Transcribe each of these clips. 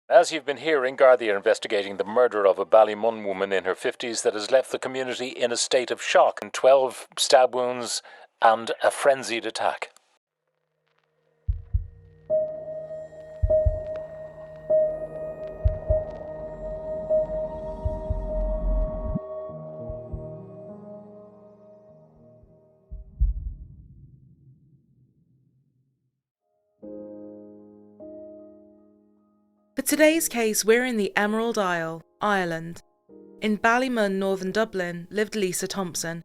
As you've been hearing, Gardaí are investigating the murder of a Ballymun woman in her 50s that has left the community in a state of shock, and 12 stab wounds and a frenzied attack. For today's case, we're in the Emerald Isle, Ireland. In Ballymun, northern Dublin, lived Lisa Thompson.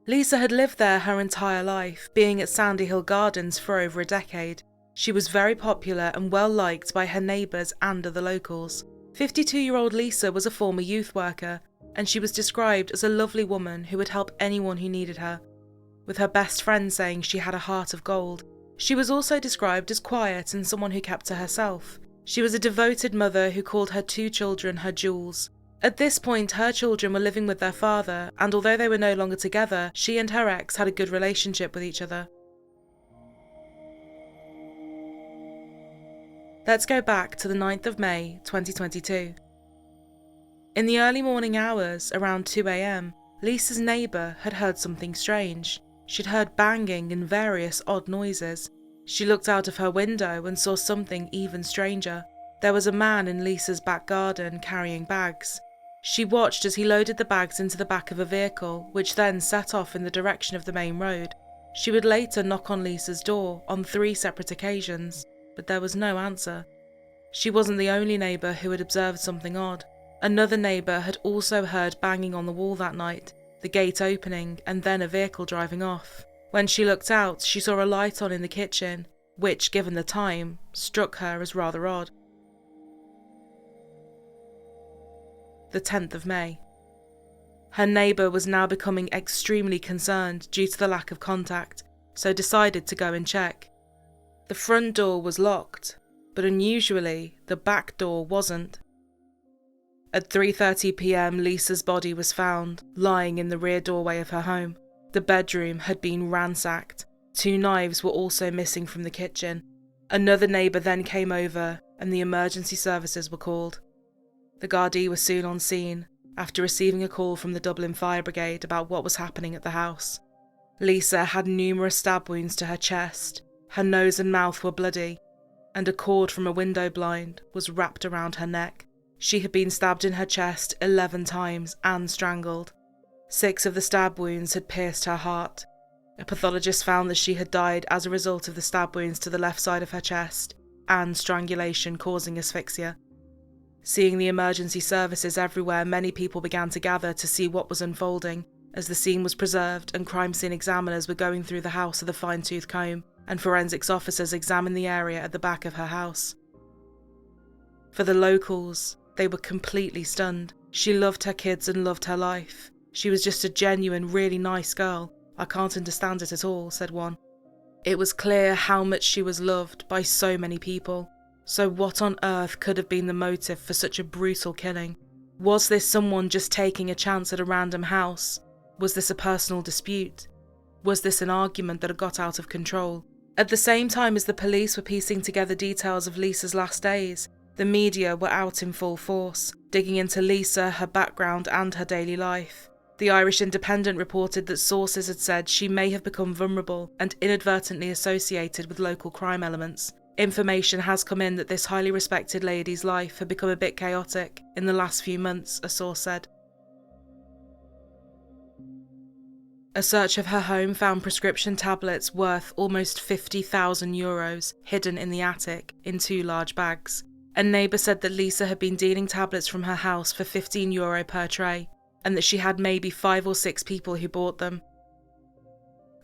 Lisa had lived there her entire life, being at Sandy Hill Gardens for over a decade. She was very popular and well liked by her neighbours and other locals. 52-year-old Lisa was a former youth worker, and she was described as a lovely woman who would help anyone who needed her, with her best friend saying she had a heart of gold. She was also described as quiet and someone who kept to herself. She was a devoted mother who called her 2 children her jewels. At this point, her children were living with their father, and although they were no longer together, she and her ex had a good relationship with each other. Let's go back to the 9th of May, 2022. In the early morning hours, around 2 a.m, Lisa's neighbour had heard something strange. She'd heard banging and various odd noises. She looked out of her window and saw something even stranger. There was a man in Lisa's back garden carrying bags. She watched as he loaded the bags into the back of a vehicle, which then set off in the direction of the main road. She would later knock on Lisa's door on 3 separate occasions, but there was no answer. She wasn't the only neighbour who had observed something odd. Another neighbour had also heard banging on the wall that night, the gate opening, and then a vehicle driving off. When she looked out, she saw a light on in the kitchen, which, given the time, struck her as rather odd. The 10th of May. Her neighbour was now becoming extremely concerned due to the lack of contact, so decided to go and check. The front door was locked, but unusually, the back door wasn't. At 3:30 p.m, Lisa's body was found, lying in the rear doorway of her home. The bedroom had been ransacked. 2 knives were also missing from the kitchen. Another neighbour then came over and the emergency services were called. The Gardaí were soon on scene after receiving a call from the Dublin Fire Brigade about what was happening at the house. Lisa had numerous stab wounds to her chest, her nose and mouth were bloody, and a cord from a window blind was wrapped around her neck. She had been stabbed in her chest 11 times and strangled. 6 of the stab wounds had pierced her heart. A pathologist found that she had died as a result of the stab wounds to the left side of her chest and strangulation causing asphyxia. Seeing the emergency services everywhere, many people began to gather to see what was unfolding, as the scene was preserved and crime scene examiners were going through the house with a fine-tooth comb, and forensics officers examined the area at the back of her house. For the locals, they were completely stunned. She loved her kids and loved her life. She was just a genuine, really nice girl. I can't understand it at all, said one. It was clear how much she was loved by so many people. So what on earth could have been the motive for such a brutal killing? Was this someone just taking a chance at a random house? Was this a personal dispute? Was this an argument that had got out of control? At the same time as the police were piecing together details of Lisa's last days, the media were out in full force, digging into Lisa, her background and her daily life. The Irish Independent reported that sources had said she may have become vulnerable and inadvertently associated with local crime elements. Information has come in that this highly respected lady's life had become a bit chaotic in the last few months, a source said. A search of her home found prescription tablets worth almost €50,000 hidden in the attic in 2 large bags. A neighbour said that Lisa had been dealing tablets from her house for €15 per tray, and that she had maybe 5 or 6 people who bought them.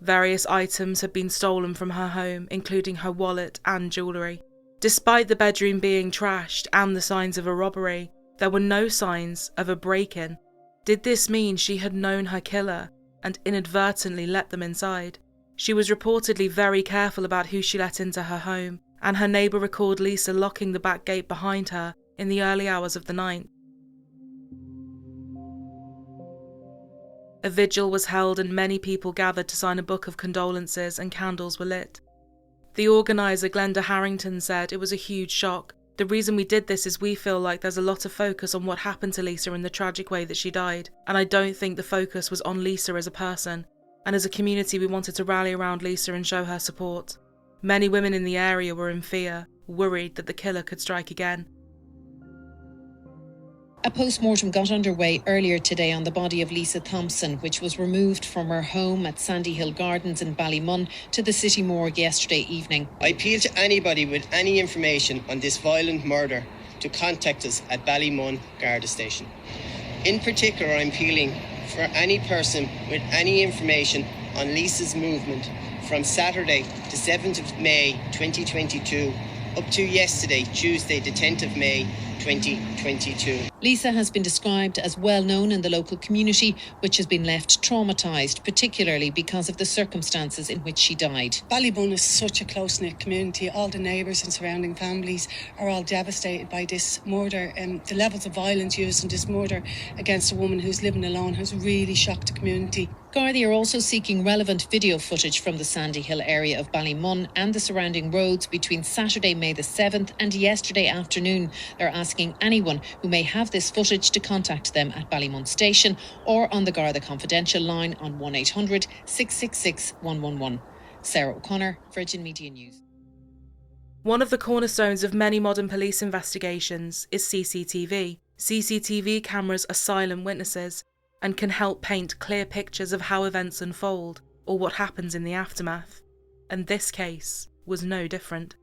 Various items had been stolen from her home, including her wallet and jewellery. Despite the bedroom being trashed and the signs of a robbery, there were no signs of a break-in. Did this mean she had known her killer and inadvertently let them inside? She was reportedly very careful about who she let into her home, and her neighbour recalled Lisa locking the back gate behind her in the early hours of the night. A vigil was held and many people gathered to sign a book of condolences and candles were lit. The organiser, Glenda Harrington, said it was a huge shock. The reason we did this is we feel like there's a lot of focus on what happened to Lisa and the tragic way that she died, and I don't think the focus was on Lisa as a person, and as a community we wanted to rally around Lisa and show her support. Many women in the area were in fear, worried that the killer could strike again. A post-mortem got underway earlier today on the body of Lisa Thompson, which was removed from her home at Sandy Hill Gardens in Ballymun to the city morgue yesterday evening. I appeal to anybody with any information on this violent murder to contact us at Ballymun Garda Station. In particular, I'm appealing for any person with any information on Lisa's movement from Saturday the 7th of May 2022 up to yesterday, Tuesday the 10th of May 2022. Lisa has been described as well known in the local community, which has been left traumatised, particularly because of the circumstances in which she died. Ballymun is such a close-knit community. All the neighbours and surrounding families are all devastated by this murder, and the levels of violence used in this murder against a woman who's living alone has really shocked the community. Gardaí are also seeking relevant video footage from the Sandy Hill area of Ballymun and the surrounding roads between Saturday, May the 7th and yesterday afternoon. They're asking anyone who may have this footage to contact them at Ballymun Station or on the Garda Confidential line on 1800 666 111. Sarah O'Connor, Virgin Media News. One of the cornerstones of many modern police investigations is CCTV. CCTV cameras are silent witnesses and can help paint clear pictures of how events unfold or what happens in the aftermath. And this case was no different.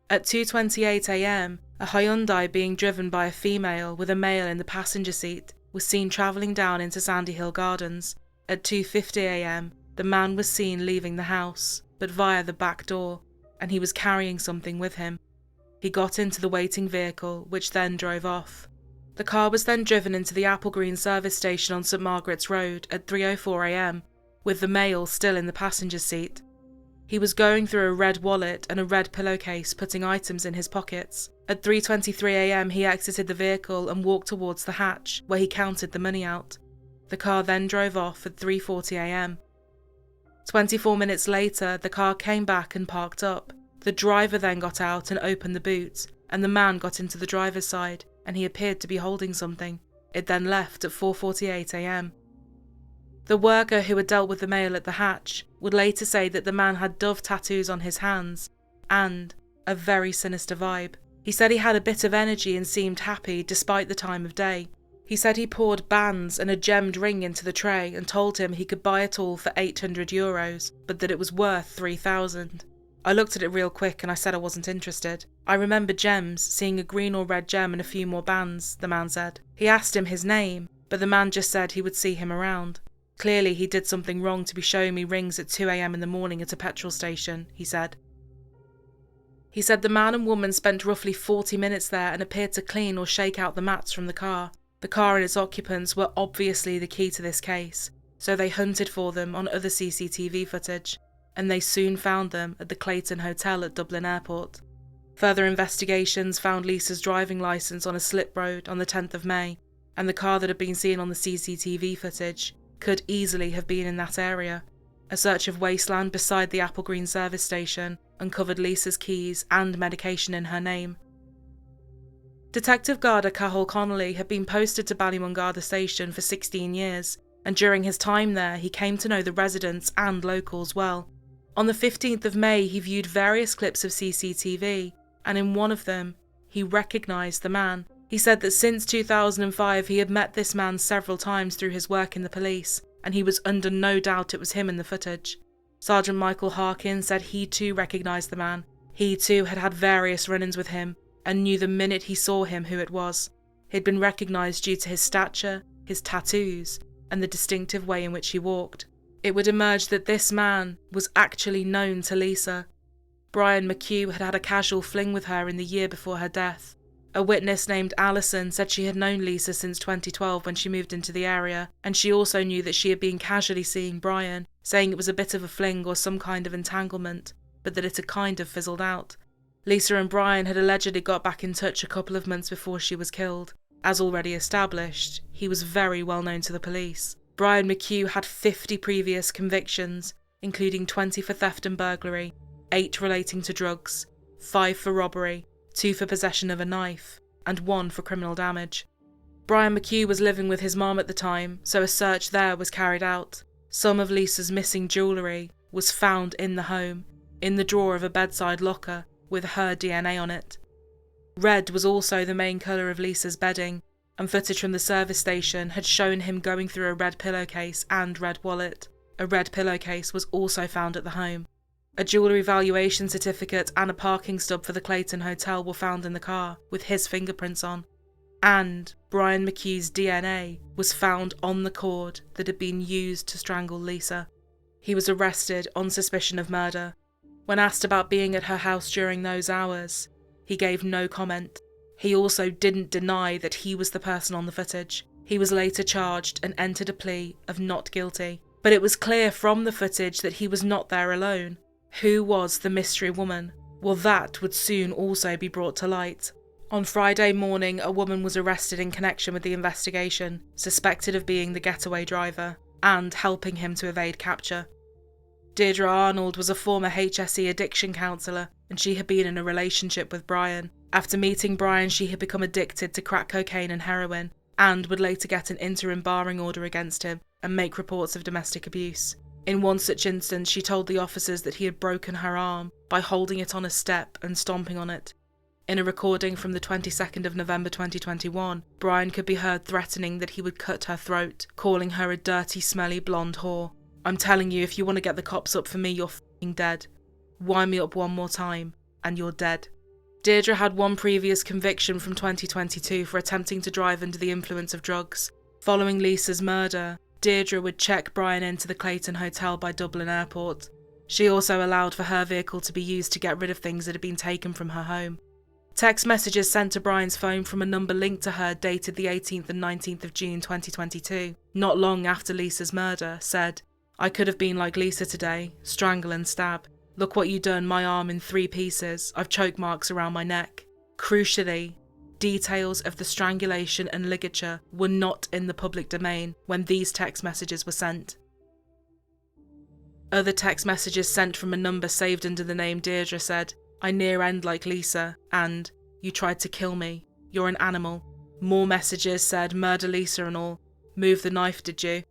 At 2:28 a.m, a Hyundai being driven by a female with a male in the passenger seat was seen travelling down into Sandy Hill Gardens. At 2:50 a.m, the man was seen leaving the house, but via the back door, and he was carrying something with him. He got into the waiting vehicle, which then drove off. The car was then driven into the Applegreen service station on St Margaret's Road at 3:04 a.m, with the male still in the passenger seat. He was going through a red wallet and a red pillowcase, putting items in his pockets. At 3:23 a.m, he exited the vehicle and walked towards the hatch, where he counted the money out. The car then drove off at 3:40 a.m. 24 minutes later, the car came back and parked up. The driver then got out and opened the boot, and the man got into the driver's side, and he appeared to be holding something. It then left at 4:48 a.m. The worker who had dealt with the male at the hatch would later say that the man had dove tattoos on his hands and a very sinister vibe. He said he had a bit of energy and seemed happy despite the time of day. He said he poured bands and a gemmed ring into the tray and told him he could buy it all for €800, but that it was worth 3,000. I looked at it real quick and I said I wasn't interested. I remember gems, seeing a green or red gem and a few more bands, the man said. He asked him his name, but the man just said he would see him around. Clearly he did something wrong to be showing me rings at 2 a.m. in the morning at a petrol station, he said. He said the man and woman spent roughly 40 minutes there and appeared to clean or shake out the mats from the car. The car and its occupants were obviously the key to this case, so they hunted for them on other CCTV footage, and they soon found them at the Clayton Hotel at Dublin Airport. Further investigations found Lisa's driving licence on a slip road on the 10th of May, and the car that had been seen on the CCTV footage could easily have been in that area. A search of wasteland beside the Applegreen service station uncovered Lisa's keys and medication in her name. Detective Garda Cathal Connolly had been posted to Ballymun Garda Station for 16 years, and during his time there he came to know the residents and locals well. On the 15th of May he viewed various clips of CCTV, and in one of them he recognised the man. He said that since 2005 he had met this man several times through his work in the police, and he was under no doubt it was him in the footage. Sergeant Michael Harkin said he too recognised the man. He too had had various run-ins with him, and knew the minute he saw him who it was. He had been recognised due to his stature, his tattoos, and the distinctive way in which he walked. It would emerge that this man was actually known to Lisa. Brian McHugh had had a casual fling with her in the year before her death. A witness named Alison said she had known Lisa since 2012 when she moved into the area, and she also knew that she had been casually seeing Brian, saying it was a bit of a fling or some kind of entanglement, but that it had kind of fizzled out. Lisa and Brian had allegedly got back in touch a couple of months before she was killed. As already established, he was very well known to the police. Brian McHugh had 50 previous convictions, including 20 for theft and burglary, 8 relating to drugs, 5 for robbery, 2 for possession of a knife, and 1 for criminal damage. Brian McHugh was living with his mom at the time, so a search there was carried out. Some of Lisa's missing jewellery was found in the home, in the drawer of a bedside locker, with her DNA on it. Red was also the main colour of Lisa's bedding, and footage from the service station had shown him going through a red pillowcase and red wallet. A red pillowcase was also found at the home. A jewellery valuation certificate and a parking stub for the Clayton Hotel were found in the car, with his fingerprints on. And Brian McHugh's DNA was found on the cord that had been used to strangle Lisa. He was arrested on suspicion of murder. When asked about being at her house during those hours, he gave no comment. He also didn't deny that he was the person on the footage. He was later charged and entered a plea of not guilty. But it was clear from the footage that he was not there alone. Who was the mystery woman? Well, that would soon also be brought to light. On Friday morning, a woman was arrested in connection with the investigation, suspected of being the getaway driver and helping him to evade capture. Deirdre Arnold was a former HSE addiction counsellor, and she had been in a relationship with Brian. After meeting Brian, she had become addicted to crack cocaine and heroin, and would later get an interim barring order against him and make reports of domestic abuse. In one such instance, she told the officers that he had broken her arm by holding it on a step and stomping on it. In a recording from the 22nd of November 2021, Brian could be heard threatening that he would cut her throat, calling her a dirty, smelly blonde whore. "I'm telling you, if you want to get the cops up for me, you're f***ing dead. Wind me up one more time, and you're dead." Deirdre had one previous conviction from 2022 for attempting to drive under the influence of drugs. Following Lisa's murder, Deirdre would check Brian into the Clayton Hotel by Dublin Airport. She also allowed for her vehicle to be used to get rid of things that had been taken from her home. Text messages sent to Brian's phone from a number linked to her dated the 18th and 19th of June 2022, not long after Lisa's murder, said, "I could have been like Lisa today, strangle and stab. Look what you done, my arm in 3 pieces, I've choke marks around my neck." Crucially, details of the strangulation and ligature were not in the public domain when these text messages were sent. Other text messages sent from a number saved under the name Deirdre said, "I near end like Lisa," and "You tried to kill me, you're an animal." More messages said, "Murder Lisa and all. Move the knife, did you?"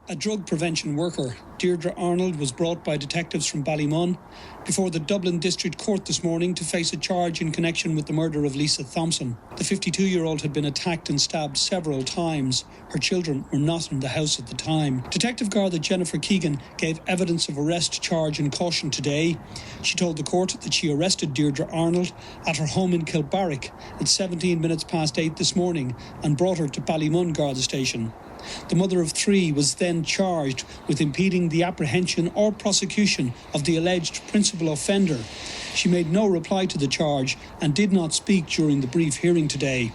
A drug prevention worker, Deirdre Arnold, was brought by detectives from Ballymun before the Dublin District Court this morning to face a charge in connection with the murder of Lisa Thompson. The 52-year-old had been attacked and stabbed several times. Her children were not in the house at the time. Detective Garda Jennifer Keegan gave evidence of arrest, charge and caution today. She told the court that she arrested Deirdre Arnold at her home in Kilbarrack at 17 minutes past 8 this morning and brought her to Ballymun Garda Station. The mother of 3 was then charged with impeding the apprehension or prosecution of the alleged principal offender. She made no reply to the charge and did not speak during the brief hearing today.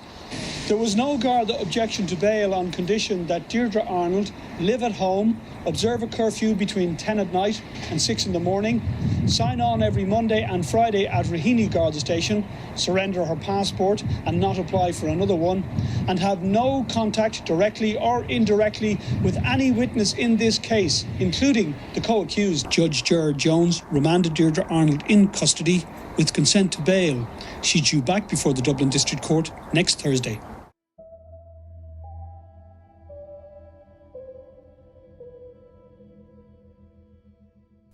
There was no Garda objection to bail on condition that Deirdre Arnold live at home, observe a curfew between 10 at night and 6 in the morning, sign on every Monday and Friday at Raheny Garda Station, surrender her passport and not apply for another one, and have no contact directly or indirectly with any witness in this case, including the co-accused. Judge Gerard Jones remanded Deirdre Arnold in custody with consent to bail. She's due back before the Dublin District Court next Thursday.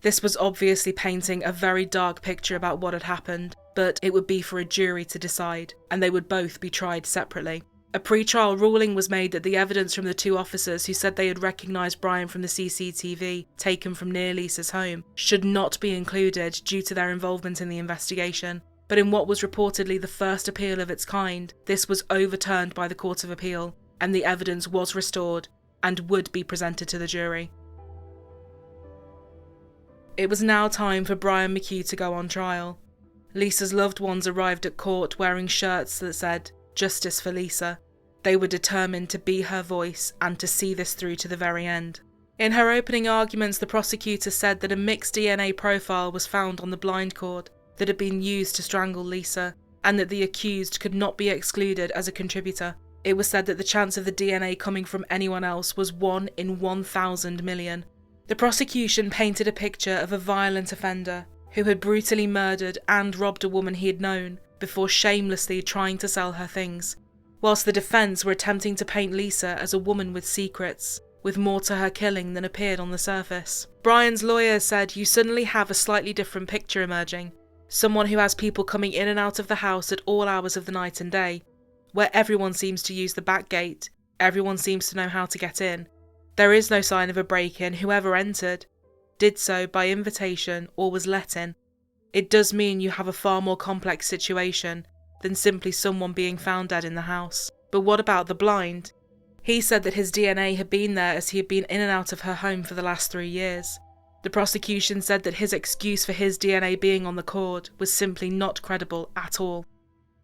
This was obviously painting a very dark picture about what had happened, but it would be for a jury to decide, and they would both be tried separately. A pre-trial ruling was made that the evidence from the 2 officers who said they had recognised Brian from the CCTV taken from near Lisa's home should not be included due to their involvement in the investigation. But in what was reportedly the first appeal of its kind, this was overturned by the Court of Appeal, and the evidence was restored and would be presented to the jury. It was now time for Brian McHugh to go on trial. Lisa's loved ones arrived at court wearing shirts that said, "Justice for Lisa." They were determined to be her voice and to see this through to the very end. In her opening arguments, the prosecutor said that a mixed DNA profile was found on the blind cord that had been used to strangle Lisa, and that the accused could not be excluded as a contributor. It was said that the chance of the DNA coming from anyone else was 1 in 1,000 million. The prosecution painted a picture of a violent offender who had brutally murdered and robbed a woman he had known before shamelessly trying to sell her things, whilst the defence were attempting to paint Lisa as a woman with secrets, with more to her killing than appeared on the surface. Brian's lawyer said you suddenly have a slightly different picture emerging, someone who has people coming in and out of the house at all hours of the night and day, where everyone seems to use the back gate, everyone seems to know how to get in. There is no sign of a break-in. Whoever entered did so by invitation or was let in. It does mean you have a far more complex situation than simply someone being found dead in the house. But what about the blind? He said that his DNA had been there as he had been in and out of her home for the last 3 years. The prosecution said that his excuse for his DNA being on the cord was simply not credible at all.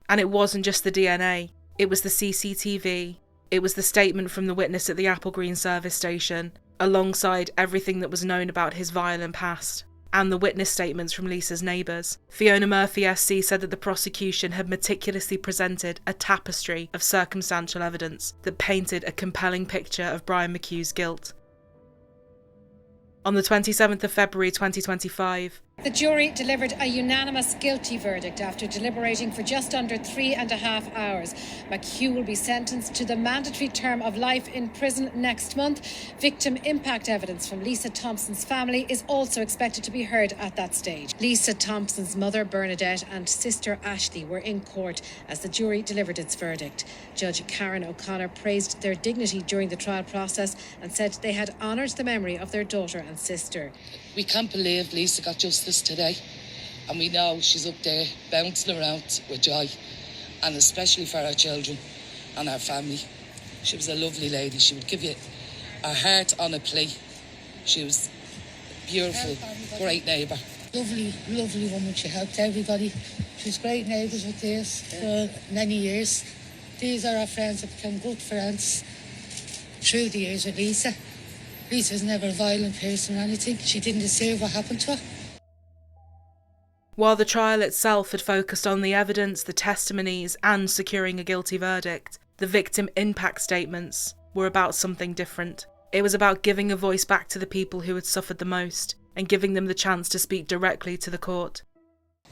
And it wasn't just the DNA, it was the CCTV, it was the statement from the witness at the Apple Green service station, alongside everything that was known about his violent past, and the witness statements from Lisa's neighbours. Fiona Murphy SC said that the prosecution had meticulously presented a tapestry of circumstantial evidence that painted a compelling picture of Brian McHugh's guilt. On the 27th of February 2025, the jury delivered a unanimous guilty verdict after deliberating for just under 3.5 hours. McHugh will be sentenced to the mandatory term of life in prison next month. Victim impact evidence from Lisa Thompson's family is also expected to be heard at that stage. Lisa Thompson's mother, Bernadette, and sister, Ashley, were in court as the jury delivered its verdict. Judge Karen O'Connor praised their dignity during the trial process and said they had honoured the memory of their daughter and sister. We can't believe Lisa got justice today, and we know she's up there bouncing around with joy, and especially for our children and our family. She was a lovely lady. She would give you her heart on a plate. She was a beautiful, great neighbour. Lovely, lovely woman. She helped everybody. She was great neighbours with this for many years. These are our friends that become good friends through the years with Lisa. Lisa's never a violent person or anything. She didn't deserve what happened to her. While the trial itself had focused on the evidence, the testimonies, and securing a guilty verdict, the victim impact statements were about something different. It was about giving a voice back to the people who had suffered the most, and giving them the chance to speak directly to the court.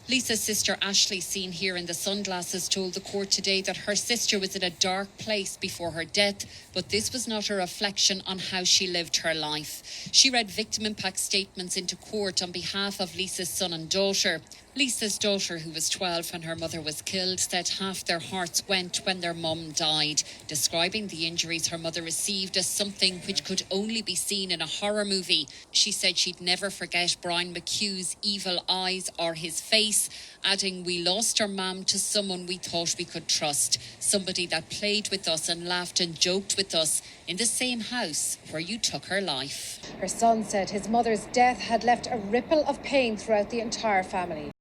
Lisa's sister Ashley, seen here in the sunglasses, told the court today that her sister was in a dark place before her death, but this was not a reflection on how she lived her life. She read victim impact statements into court on behalf of Lisa's son and daughter. Lisa's daughter, who was 12 when her mother was killed, said half their hearts went when their mum died, describing the injuries her mother received as something which could only be seen in a horror movie. She said she'd never forget Brian McHugh's evil eyes or his face, adding, "We lost our mum to someone we thought we could trust, somebody that played with us and laughed and joked with us in the same house where you took her life." Her son said his mother's death had left a ripple of pain throughout the entire family.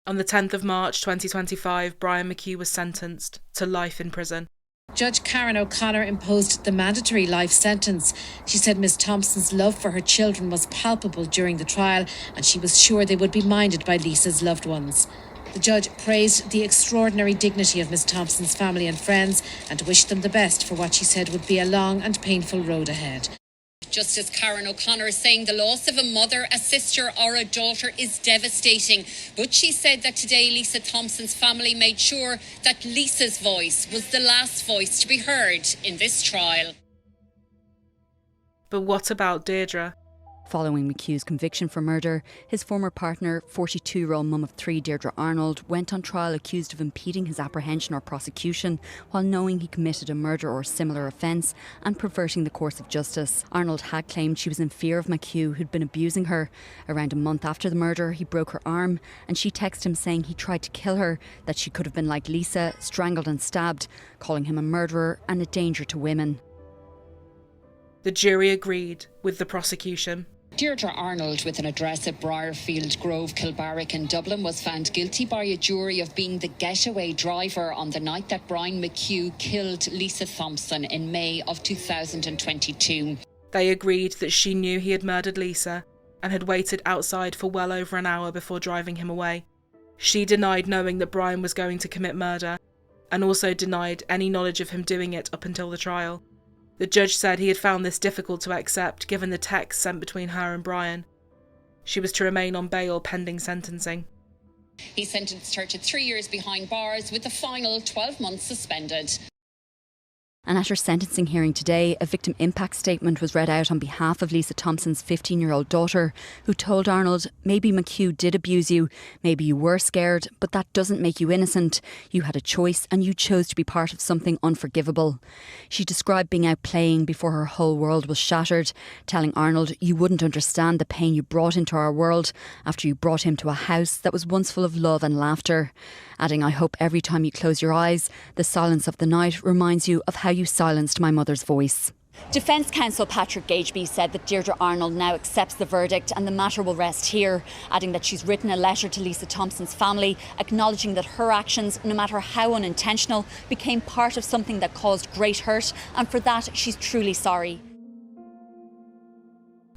On the 10th of March 2025, Brian McHugh was sentenced to life in prison. Judge Karen O'Connor imposed the mandatory life sentence. She said Ms Thompson's love for her children was palpable during the trial, and she was sure they would be minded by Lisa's loved ones. The judge praised the extraordinary dignity of Ms Thompson's family and friends and wished them the best for what she said would be a long and painful road ahead. Justice Karen O'Connor saying the loss of a mother, a sister or a daughter is devastating. But she said that today Lisa Thompson's family made sure that Lisa's voice was the last voice to be heard in this trial. But what about Deirdre? Following McHugh's conviction for murder, his former partner, 42-year-old mum of 3 Deirdre Arnold, went on trial accused of impeding his apprehension or prosecution while knowing he committed a murder or similar offence and perverting the course of justice. Arnold had claimed she was in fear of McHugh, who'd been abusing her. Around a month after the murder, he broke her arm and she texted him saying he tried to kill her, that she could have been like Lisa, strangled and stabbed, calling him a murderer and a danger to women. The jury agreed with the prosecution. Deirdre Arnold, with an address at Briarfield Grove, Kilbarrack in Dublin, was found guilty by a jury of being the getaway driver on the night that Brian McHugh killed Lisa Thompson in May of 2022. They agreed that she knew he had murdered Lisa and had waited outside for well over an hour before driving him away. She denied knowing that Brian was going to commit murder and also denied any knowledge of him doing it up until the trial. The judge said he had found this difficult to accept given the text sent between her and Brian. She was to remain on bail pending sentencing. He sentenced her to 3 years behind bars with the final 12 months suspended. And at her sentencing hearing today, a victim impact statement was read out on behalf of Lisa Thompson's 15-year-old daughter, who told Arnold, maybe McHugh did abuse you, maybe you were scared, but that doesn't make you innocent. You had a choice and you chose to be part of something unforgivable. She described being out playing before her whole world was shattered, telling Arnold, you wouldn't understand the pain you brought into our world after you brought him to a house that was once full of love and laughter. Adding, I hope every time you close your eyes, the silence of the night reminds you of how you silenced my mother's voice. Defence counsel Patrick Gageby said that Deirdre Arnold now accepts the verdict and the matter will rest here, adding that she's written a letter to Lisa Thompson's family acknowledging that her actions, no matter how unintentional, became part of something that caused great hurt, and for that she's truly sorry.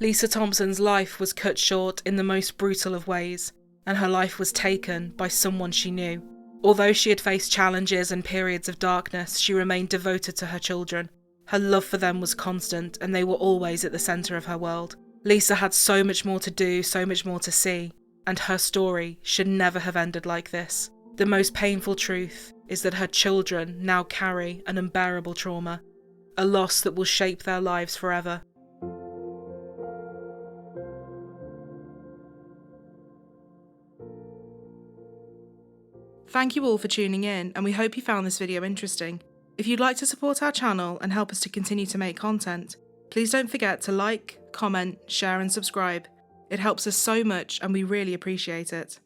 Lisa Thompson's life was cut short in the most brutal of ways, and her life was taken by someone she knew. Although she had faced challenges and periods of darkness, she remained devoted to her children. Her love for them was constant, and they were always at the centre of her world. Lisa had so much more to do, so much more to see, and her story should never have ended like this. The most painful truth is that her children now carry an unbearable trauma, a loss that will shape their lives forever. Thank you all for tuning in, and we hope you found this video interesting. If you'd like to support our channel and help us to continue to make content, please don't forget to like, comment, share and subscribe. It helps us so much and we really appreciate it.